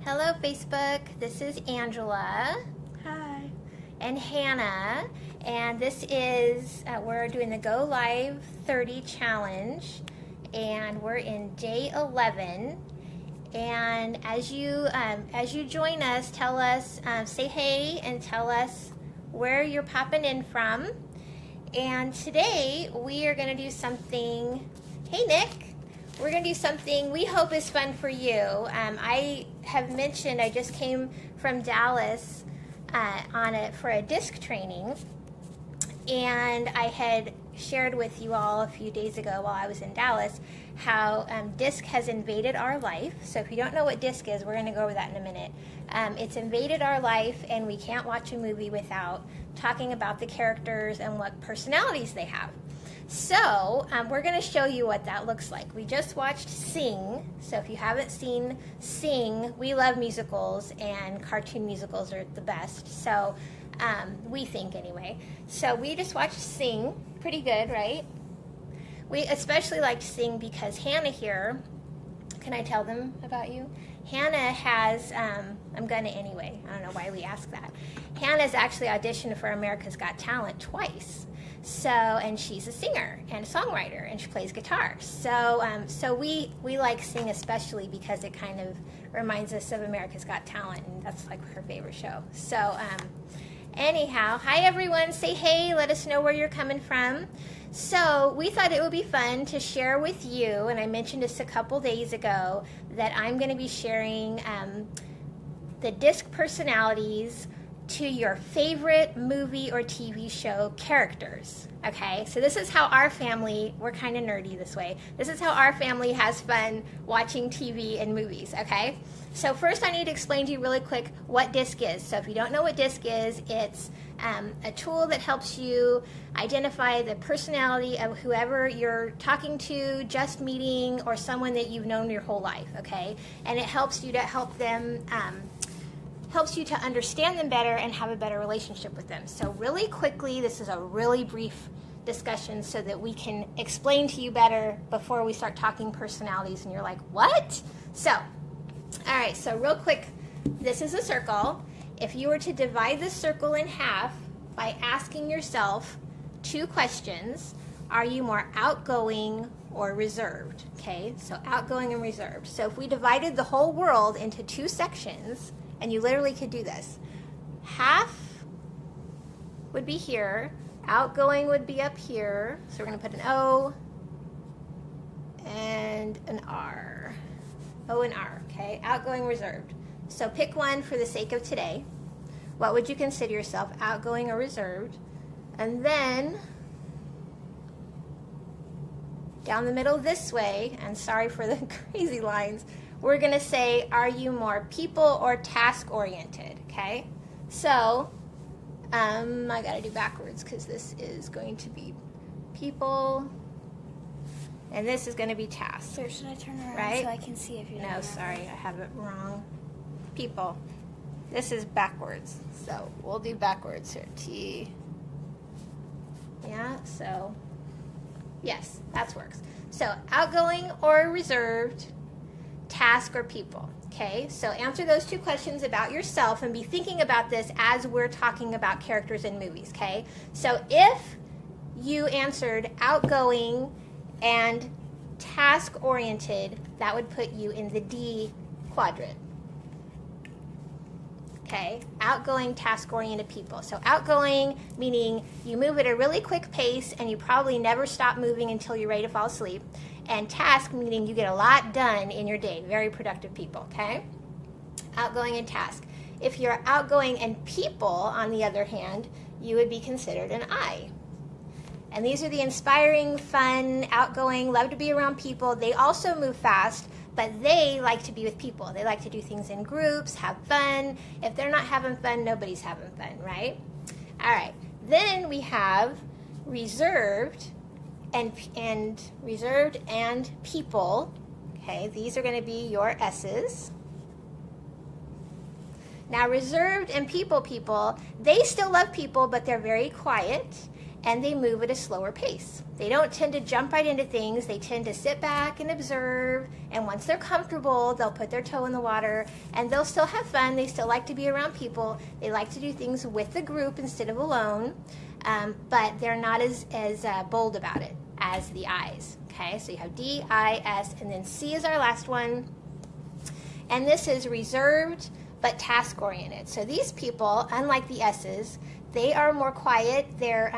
Hello, Facebook. This is Angela. Hi. And Hannah. And this is, we're doing the Go Live 30 challenge. And we're in day 11. And as you join us, tell us, say hey and tell us where you're popping in from. And today we are going to do something. Hey, Nick. We're going to do something we hope is fun for you. I have mentioned I just came from Dallas for a disc training, and I had shared with you all a few days ago while I was in Dallas how disc has invaded our life. So if you don't know what disc is, we're going to go over that in a minute. It's invaded our life, and we can't watch a movie without talking about the characters and what personalities they have. So we're going to show you what that looks like. We just watched Sing. So if you haven't seen Sing, we love musicals, and cartoon musicals are the best. So we think anyway. So we just watched Sing. Pretty good, right? We especially liked Sing because Hannah here, can I tell them about you? Hannah has, I'm going to anyway. I don't know why we asked that. Hannah's actually auditioned for America's Got Talent twice. So, and she's a singer and a songwriter, and she plays guitar. So we like Sing especially because it kind of reminds us of America's Got Talent, and that's like her favorite show. So, anyhow, hi everyone. Say hey. Let us know where you're coming from. So we thought it would be fun to share with you, and I mentioned this a couple days ago, that I'm going to be sharing the disc personalities to your favorite movie or TV show characters, okay? So this is how our family, we're kind of nerdy this way, this is how our family has fun watching TV and movies, okay? So first I need to explain to you really quick what disc is. So if you don't know what disc is, it's a tool that helps you identify the personality of whoever you're talking to, just meeting, or someone that you've known your whole life, okay? And it helps you to help them, helps you to understand them better and have a better relationship with them. So really quickly, this is a really brief discussion so that we can explain to you better before we start talking personalities and you're like, what? So, all right, so real quick, this is a circle. If you were to divide this circle in half by asking yourself 2 questions, are you more outgoing or reserved? Okay, so outgoing and reserved. So if we divided the whole world into 2 sections, and you literally could do this. Half would be here. Outgoing would be up here. So we're going to put an O and an R. O and R, okay? Outgoing, reserved. So pick one for the sake of today. What would you consider yourself, outgoing or reserved? And then down the middle this way, and sorry for the crazy lines, we're going to say, are you more people or task-oriented, okay? So, I got to do backwards because this is going to be people, and this is going to be task. So should I turn around right? so I can see if you're No, sorry, I have it wrong. People. This is backwards, so we'll do backwards here. T. Yeah, so, yes, that works. So, outgoing or reserved, task or people, okay? So answer those 2 questions about yourself and be thinking about this as we're talking about characters in movies, okay? So if you answered outgoing and task-oriented, that would put you in the D quadrant, okay? Outgoing, task-oriented people. So outgoing, meaning you move at a really quick pace and you probably never stop moving until you're ready to fall asleep. And task, meaning you get a lot done in your day. Very productive people, okay? Outgoing and task. If you're outgoing and people, on the other hand, you would be considered an I. And these are the inspiring, fun, outgoing, love to be around people. They also move fast, but they like to be with people. They like to do things in groups, have fun. If they're not having fun, nobody's having fun, right? All right. Then we have reserved and reserved and people. Okay, these are going to be your S's. Now reserved and people, they still love people, but they're very quiet. and they move at a slower pace. They don't tend to jump right into things. They tend to sit back and observe, and once they're comfortable, they'll put their toe in the water, and they'll still have fun. They still like to be around people. They like to do things with the group instead of alone, but they're not as bold about it as the I's. Okay, so you have D, I, S, and then C is our last one. And this is reserved but task-oriented. So these people, unlike the S's, they are more quiet. They're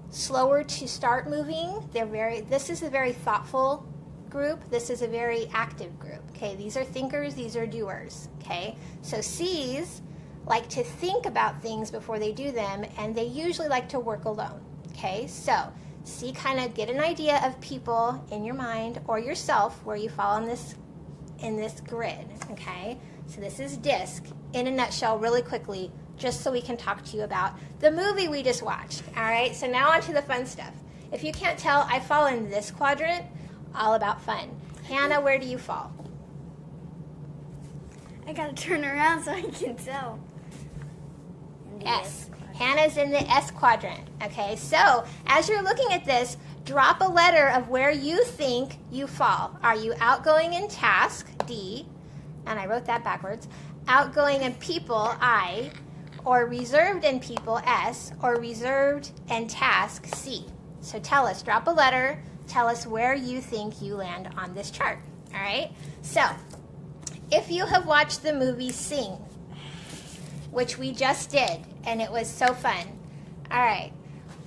slower to start moving. This is a very thoughtful group. This is a very active group. Okay, these are thinkers, these are doers. Okay, so C's like to think about things before they do them, and they usually like to work alone. Okay, so C, kind of get an idea of people in your mind or yourself where you fall in this grid. Okay, so this is DISC in a nutshell, really quickly, just so we can talk to you about the movie we just watched. All right, so now on to the fun stuff. If you can't tell, I fall in this quadrant, all about fun. Hannah, where do you fall? I gotta turn around so I can tell. S. Hannah's in the S quadrant. Okay, so as you're looking at this, drop a letter of where you think you fall. Are you outgoing in task, D, and I wrote that backwards, outgoing in people, I, or reserved in people, S, or reserved and task, C. So tell us, drop a letter, tell us where you think you land on this chart. All right, so if you have watched the movie Sing, which we just did, and it was so fun. All right,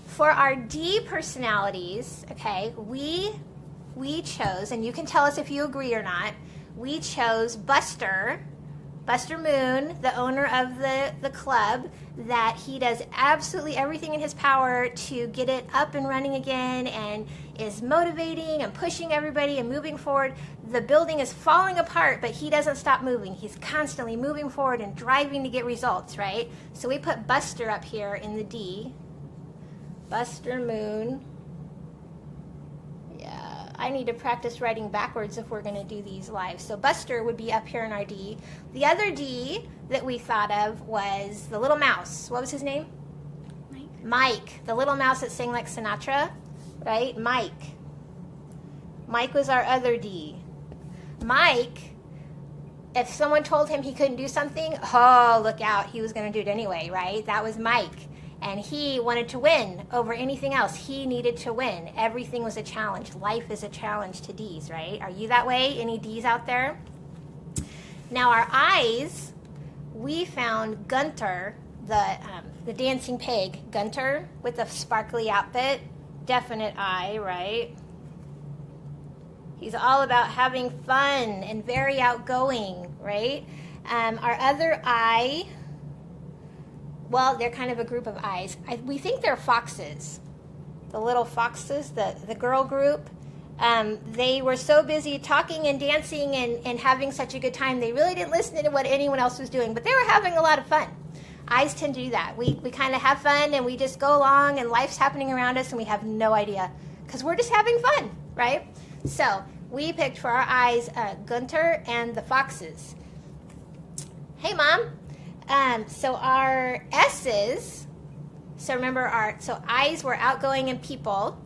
for our D personalities, okay, we chose, and you can tell us if you agree or not, we chose Buster Moon, the owner of the club, that he does absolutely everything in his power to get it up and running again and is motivating and pushing everybody and moving forward. The building is falling apart, but he doesn't stop moving. He's constantly moving forward and driving to get results, right? So we put Buster up here in the D. Buster Moon. Yeah, I need to practice writing backwards if we're going to do these live. So Buster would be up here in our D. The other D that we thought of was the little mouse. What was his name? Mike. The little mouse that sang like Sinatra, right? Mike was our other D. Mike, if someone told him he couldn't do something, oh, look out, he was going to do it anyway, right? That was Mike. And he wanted to win over anything else. He needed to win. Everything was a challenge. Life is a challenge to D's, right? Are you that way? Any D's out there? Now our I's, we found Gunter, the dancing pig, Gunter with the sparkly outfit. Definite I, right? He's all about having fun and very outgoing, right? Our other I, well, they're kind of a group of I's. We think they're foxes, the little foxes, the girl group. They were so busy talking and dancing and having such a good time, they really didn't listen to what anyone else was doing, but they were having a lot of fun. I's tend to do that. We kind of have fun and we just go along and life's happening around us and we have no idea because we're just having fun, right? So we picked for our I's Gunter and the foxes. Hey, Mom. So our S's, so remember so I's were outgoing and people.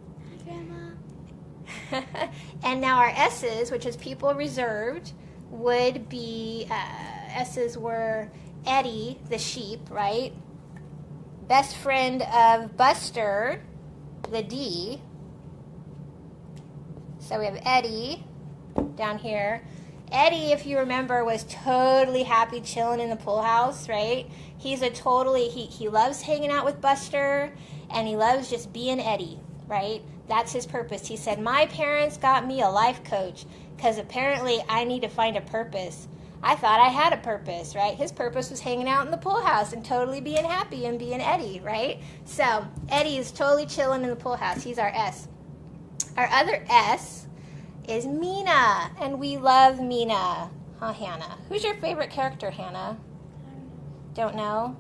Grandma. And now our S's, which is people reserved, would be, S's were Eddie, the sheep, right? Best friend of Buster, the D. So we have Eddie down here. Eddie, if you remember, was totally happy chilling in the pool house, right? He's he loves hanging out with Buster, and he loves just being Eddie, right? That's his purpose. He said, my parents got me a life coach because apparently I need to find a purpose. I thought I had a purpose, right? His purpose was hanging out in the pool house and totally being happy and being Eddie, right? So Eddie is totally chilling in the pool house. He's our S. Our other S is Mina, and we love Mina. Huh, Hannah? Who's your favorite character, Hannah? Don't know?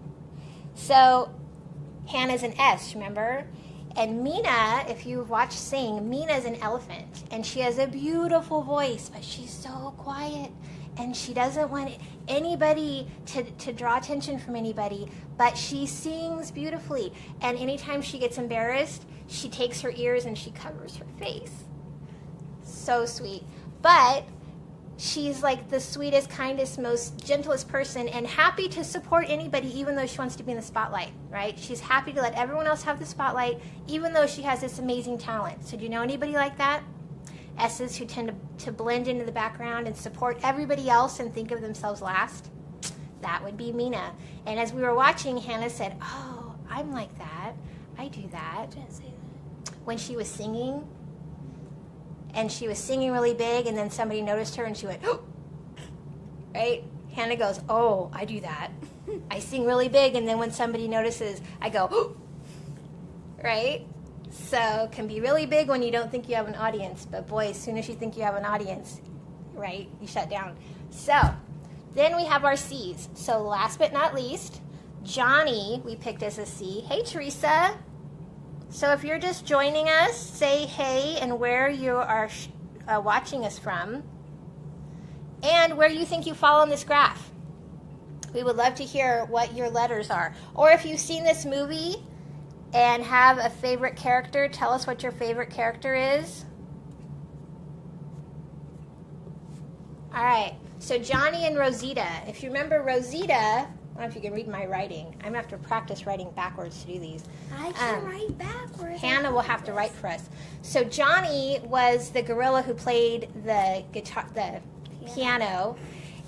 So Hannah's an S, remember? And Mina, if you've watched Sing, Mina's an elephant, and she has a beautiful voice, but she's so quiet and she doesn't want anybody to draw attention from anybody, but she sings beautifully. And anytime she gets embarrassed, she takes her ears and she covers her face. So sweet. But she's like the sweetest, kindest, most gentlest person, and happy to support anybody even though she wants to be in the spotlight, right? She's happy to let everyone else have the spotlight even though she has this amazing talent. So do you know anybody like that? S's who tend to blend into the background and support everybody else and think of themselves last? That would be Mina. And as we were watching, Hannah said, oh, I'm like that. I do that. Didn't say that. When she was singing, and she was singing really big, and then somebody noticed her, and she went, oh, right? Hannah goes, oh, I do that. I sing really big, and then when somebody notices, I go, oh, right? So it can be really big when you don't think you have an audience, but boy, as soon as you think you have an audience, right, you shut down. So then we have our C's. So last but not least, Johnny, we picked as a C. Hey, Teresa. So if you're just joining us, say hey and where you are watching us from and where you think you fall on this graph. We would love to hear what your letters are. Or if you've seen this movie and have a favorite character, tell us what your favorite character is. All right, so Johnny and Rosita. If you remember Rosita, I don't know if you can read my writing. I'm going to have to practice writing backwards to do these. I can write backwards. Hannah will have to write for us. So Johnny was the gorilla who played the guitar, the piano,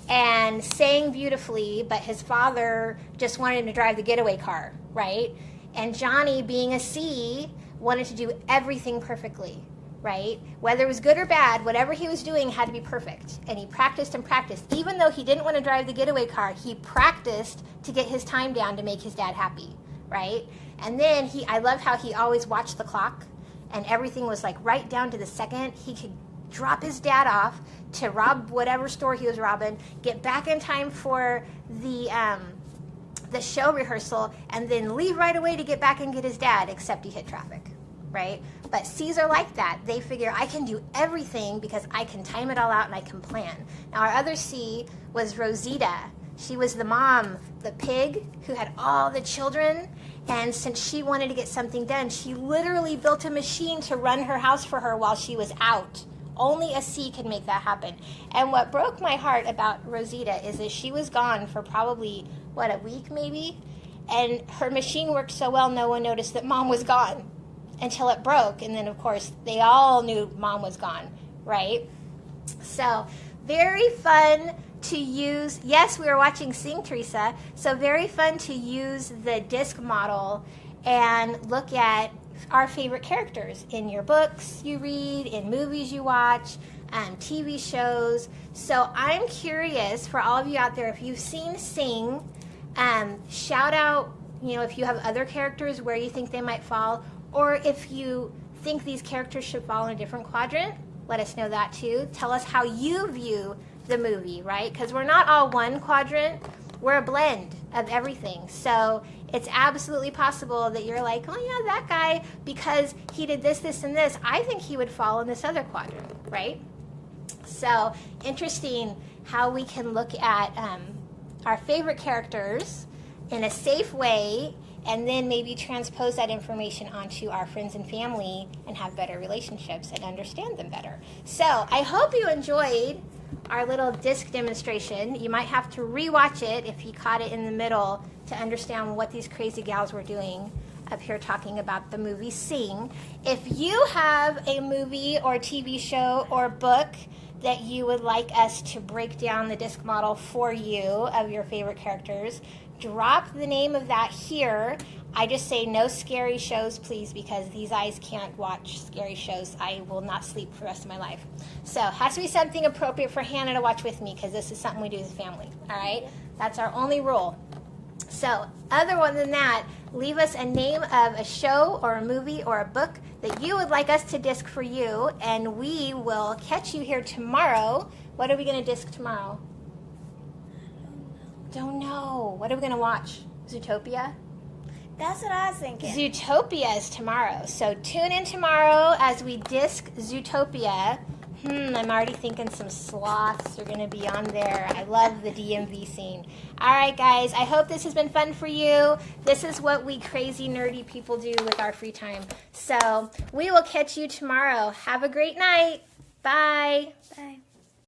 and sang beautifully, but his father just wanted him to drive the getaway car, right? And Johnny, being a C, wanted to do everything perfectly, right? Whether it was good or bad, whatever he was doing had to be perfect. And he practiced and practiced. Even though he didn't want to drive the getaway car, he practiced to get his time down to make his dad happy, right? And then I love how he always watched the clock, and everything was like right down to the second. He could drop his dad off to rob whatever store he was robbing, get back in time for the show rehearsal, and then leave right away to get back and get his dad, except he hit traffic. Right? But C's are like that. They figure I can do everything because I can time it all out and I can plan. Now our other C was Rosita. She was the mom, the pig, who had all the children, and since she wanted to get something done, she literally built a machine to run her house for her while she was out. Only a C could make that happen. And what broke my heart about Rosita is that she was gone for probably, a week maybe? And her machine worked so well, no one noticed that mom was gone. Until it broke, and then of course they all knew mom was gone, right? So very fun to use. Yes, we were watching Sing, Teresa. So very fun to use the disc model and look at our favorite characters in your books you read, in movies you watch, TV shows. So I'm curious for all of you out there, if you've seen Sing, shout out, if you have other characters where you think they might fall. Or if you think these characters should fall in a different quadrant, let us know that too. Tell us how you view the movie, right? Because we're not all one quadrant. We're a blend of everything. So it's absolutely possible that you're like, oh yeah, that guy, because he did this, this, and this, I think he would fall in this other quadrant, right? So interesting how we can look at our favorite characters in a safe way, and then maybe transpose that information onto our friends and family and have better relationships and understand them better. So I hope you enjoyed our little disc demonstration. You might have to rewatch it if you caught it in the middle to understand what these crazy gals were doing up here talking about the movie Sing. If you have a movie or TV show or book that you would like us to break down the disc model for you of your favorite characters, drop the name of that here. I just say no scary shows, please, because these eyes can't watch scary shows. I will not sleep for the rest of my life. So it has to be something appropriate for Hannah to watch with me, because this is something we do as a family. All right? That's our only rule. So other than that, leave us a name of a show or a movie or a book that you would like us to disc for you, and we will catch you here tomorrow. What are we going to disc tomorrow? Don't know. What are we going to watch? Zootopia? That's what I was thinking. Zootopia is tomorrow. So tune in tomorrow as we disc Zootopia. I'm already thinking some sloths are going to be on there. I love the DMV scene. All right, guys, I hope this has been fun for you. This is what we crazy, nerdy people do with our free time. So we will catch you tomorrow. Have a great night. Bye. Bye.